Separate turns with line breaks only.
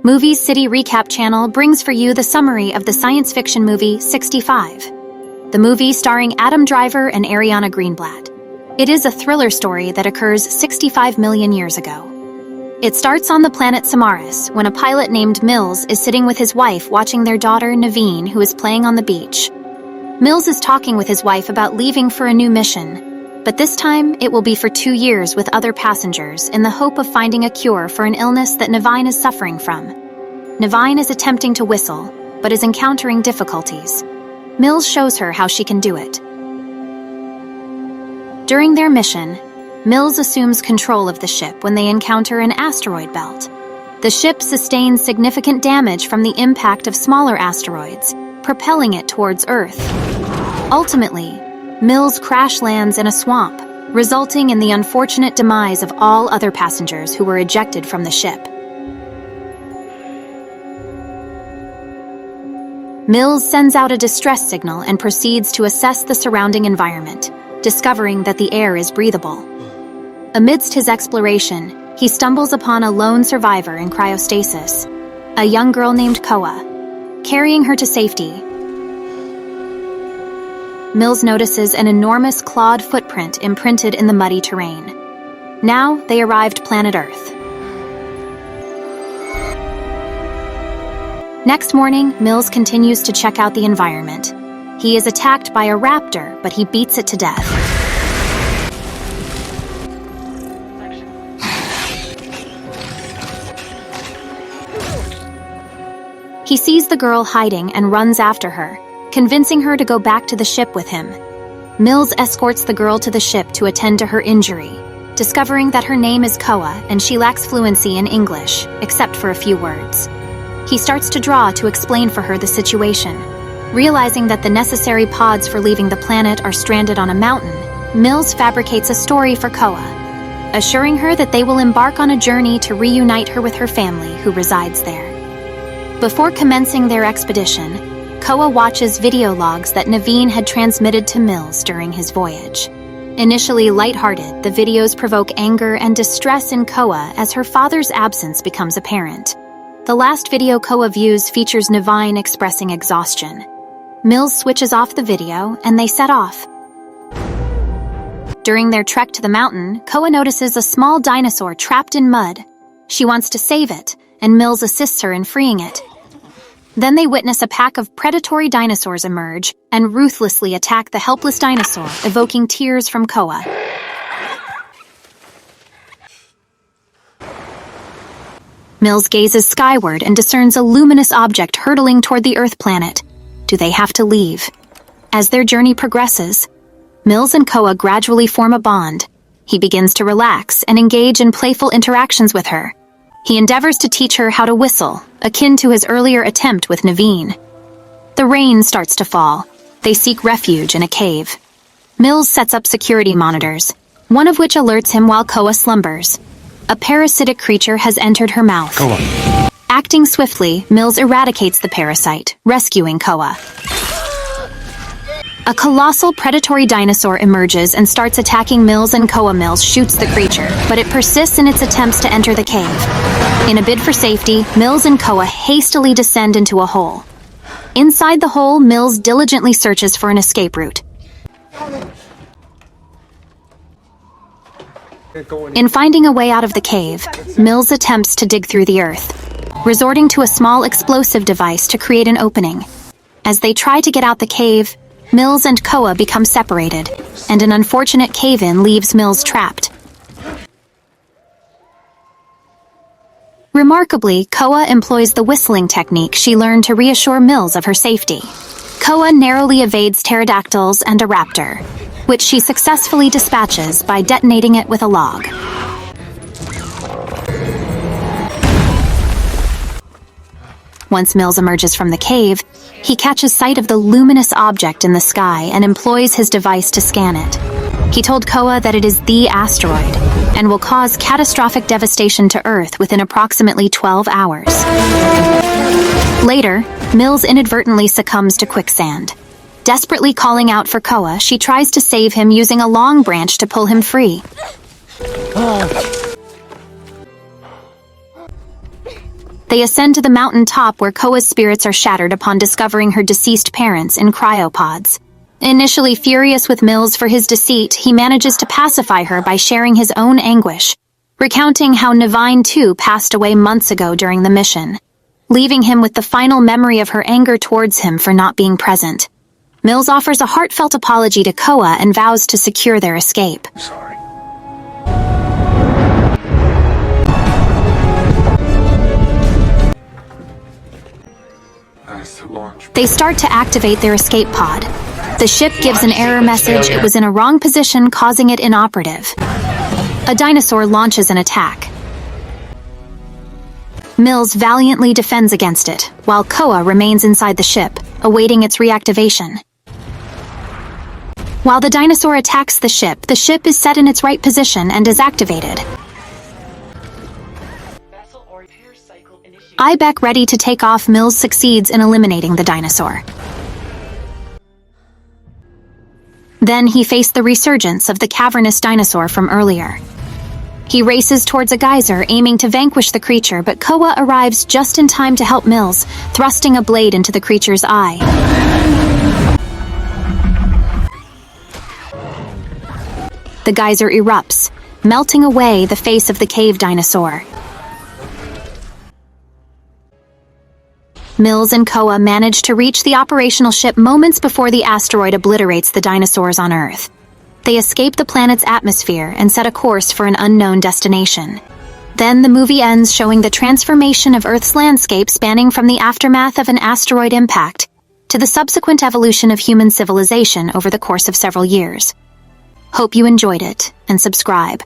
Movie City Recap Channel brings for you the summary of the science fiction movie 65. The movie starring Adam Driver and Ariana Greenblatt. It is a thriller story that occurs 65 million years ago. It starts on the planet Samaras, when a pilot named Mills is sitting with his wife watching their daughter Naveen, who is playing on the beach. Mills is talking with his wife about leaving for a new mission, but this time it will be for 2 years with other passengers in the hope of finding a cure for an illness that Naveen is suffering from. Naveen is attempting to whistle, but is encountering difficulties. Mills shows her how she can do it. During their mission, Mills assumes control of the ship when they encounter an asteroid belt. The ship sustains significant damage from the impact of smaller asteroids, propelling it towards Earth. Ultimately, Mills crash lands in a swamp, resulting in the unfortunate demise of all other passengers who were ejected from the ship. Mills sends out a distress signal and proceeds to assess the surrounding environment, discovering that the air is breathable. Amidst his exploration, he stumbles upon a lone survivor in cryostasis, a young girl named Koa. Carrying her to safety, Mills notices an enormous clawed footprint imprinted in the muddy terrain. Now they arrived planet Earth. Next morning, Mills continues to check out the environment. He is attacked by a raptor, but he beats it to death. He sees the girl hiding and runs after her, convincing her to go back to the ship with him. Mills escorts the girl to the ship to attend to her injury, discovering that her name is Koa and she lacks fluency in English, except for a few words. He starts to draw to explain for her the situation. Realizing that the necessary pods for leaving the planet are stranded on a mountain, Mills fabricates a story for Koa, assuring her that they will embark on a journey to reunite her with her family who resides there. Before commencing their expedition, Koa watches video logs that Naveen had transmitted to Mills during his voyage. Initially lighthearted, the videos provoke anger and distress in Koa as her father's absence becomes apparent. The last video Koa views features Naveen expressing exhaustion. Mills switches off the video and they set off. During their trek to the mountain, Koa notices a small dinosaur trapped in mud. She wants to save it, and Mills assists her in freeing it. Then they witness a pack of predatory dinosaurs emerge and ruthlessly attack the helpless dinosaur, evoking tears from Koa. Mills gazes skyward and discerns a luminous object hurtling toward the Earth planet. Do they have to leave? As their journey progresses, Mills and Koa gradually form a bond. He begins to relax and engage in playful interactions with her. He endeavors to teach her how to whistle, akin to his earlier attempt with Naveen. The rain starts to fall. They seek refuge in a cave. Mills sets up security monitors, one of which alerts him while Koa slumbers. A parasitic creature has entered her mouth.
Koa.
Acting swiftly, Mills eradicates the parasite, rescuing Koa. A colossal predatory dinosaur emerges and starts attacking Mills, and Koa. Mills shoots the creature, but it persists in its attempts to enter the cave. In a bid for safety, Mills and Koa hastily descend into a hole. Inside the hole, Mills diligently searches for an escape route. In finding a way out of the cave, Mills attempts to dig through the earth, resorting to a small explosive device to create an opening. As they try to get out the cave, Mills and Koa become separated, and an unfortunate cave-in leaves Mills trapped. Remarkably, Koa employs the whistling technique she learned to reassure Mills of her safety. Koa narrowly evades pterodactyls and a raptor, which she successfully dispatches by detonating it with a log. Once Mills emerges from the cave, he catches sight of the luminous object in the sky and employs his device to scan it. He told Koa that it is the asteroid and will cause catastrophic devastation to Earth within approximately 12 hours. Later, Mills inadvertently succumbs to quicksand. Desperately calling out for Koa, she tries to save him using a long branch to pull him free. They ascend to the mountain top where Koa's spirits are shattered upon discovering her deceased parents in cryopods. Initially furious with Mills for his deceit, he manages to pacify her by sharing his own anguish, recounting how Nevine too passed away months ago during the mission, leaving him with the final memory of her anger towards him for not being present. Mills offers a heartfelt apology to Koa and vows to secure their escape.
Sorry.
They start to activate their escape pod. The ship gives an error message. It was in a wrong position, causing it inoperative. A dinosaur launches an attack. Mills valiantly defends against it, while Koa remains inside the ship, awaiting its reactivation. While the dinosaur attacks the ship is set in its right position and is activated. Ibeck ready to take off, Mills succeeds in eliminating the dinosaur. Then he faced the resurgence of the cavernous dinosaur from earlier. He races towards a geyser, aiming to vanquish the creature, but Koa arrives just in time to help Mills, thrusting a blade into the creature's eye. The geyser erupts, melting away the face of the cave dinosaur. Mills and Koa manage to reach the operational ship moments before the asteroid obliterates the dinosaurs on Earth. They escape the planet's atmosphere and set a course for an unknown destination. Then the movie ends showing the transformation of Earth's landscape, spanning from the aftermath of an asteroid impact to the subsequent evolution of human civilization over the course of several years. Hope you enjoyed it, and subscribe.